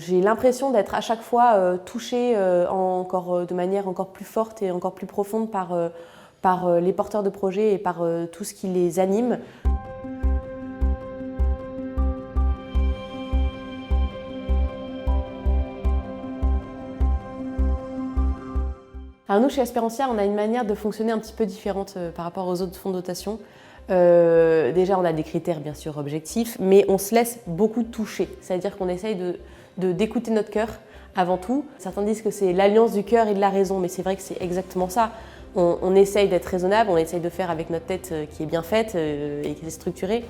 J'ai l'impression d'être à chaque fois touchée de manière encore plus forte et encore plus profonde par les porteurs de projets et par tout ce qui les anime. Alors nous, chez Espérantia, on a une manière de fonctionner un petit peu différente par rapport aux autres fonds de dotation. Déjà, on a des critères bien sûr objectifs, mais on se laisse beaucoup toucher. C'est-à-dire qu'on essaye d'écouter notre cœur avant tout. Certains disent que c'est l'alliance du cœur et de la raison, mais c'est vrai que c'est exactement ça. On essaye d'être raisonnable, on essaye de faire avec notre tête qui est bien faite et qui est structurée,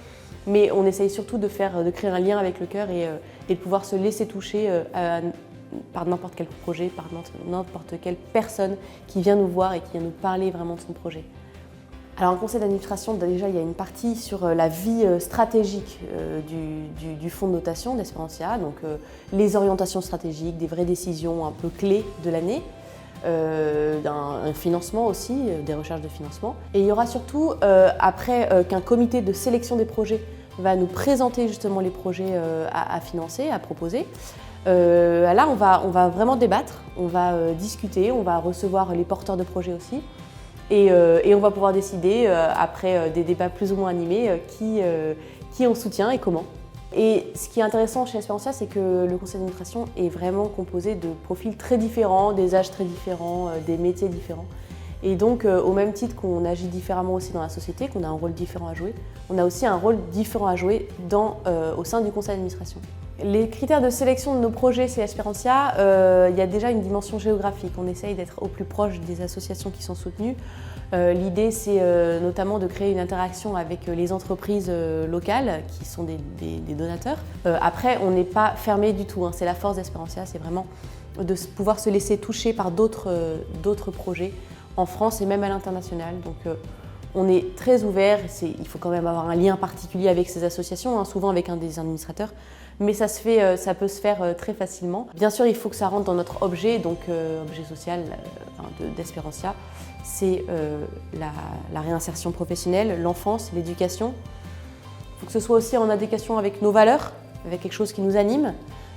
mais on essaye surtout de créer un lien avec le cœur et de pouvoir se laisser toucher par n'importe quel projet, par n'importe quelle personne qui vient nous voir et qui vient nous parler vraiment de son projet. Alors en conseil d'administration, déjà il y a une partie sur la vie stratégique du fonds de dotation d'Espérantia, donc les orientations stratégiques, des vraies décisions un peu clés de l'année, un financement aussi, des recherches de financement. Et il y aura surtout, après qu'un comité de sélection des projets va nous présenter justement les projets à financer, à proposer, là, on va vraiment débattre, on va discuter, on va recevoir les porteurs de projets aussi et on va pouvoir décider, après des débats plus ou moins animés, qui on soutient et comment. Et ce qui est intéressant chez Espérantia, c'est que le conseil d'administration est vraiment composé de profils très différents, des âges très différents, des métiers différents. Et donc, au même titre qu'on agit différemment aussi dans la société, qu'on a un rôle différent à jouer, on a aussi un rôle différent à jouer au sein du conseil d'administration. Les critères de sélection de nos projets chez Espérantia, il y a déjà une dimension géographique. On essaye d'être au plus proche des associations qui sont soutenues. L'idée, c'est notamment de créer une interaction avec les entreprises locales qui sont des donateurs. Après, on n'est pas fermé du tout, hein. C'est la force d'Espérantia, c'est vraiment de pouvoir se laisser toucher par d'autres projets en France et même à l'international. Donc, on est très ouvert, il faut quand même avoir un lien particulier avec ces associations, hein, souvent avec un des administrateurs, mais ça peut se faire très facilement. Bien sûr, il faut que ça rentre dans notre objet, donc objet social d'Espérantia, c'est la réinsertion professionnelle, l'enfance, l'éducation. Il faut que ce soit aussi en adéquation avec nos valeurs, avec quelque chose qui nous anime,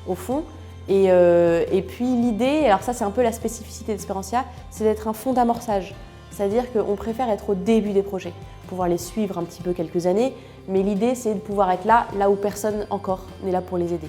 au fond. Et puis l'idée, alors ça c'est un peu la spécificité d'Espérantia, c'est d'être un fonds d'amorçage. C'est-à-dire qu'on préfère être au début des projets, pouvoir les suivre un petit peu quelques années, mais l'idée c'est de pouvoir être là où personne encore n'est là pour les aider.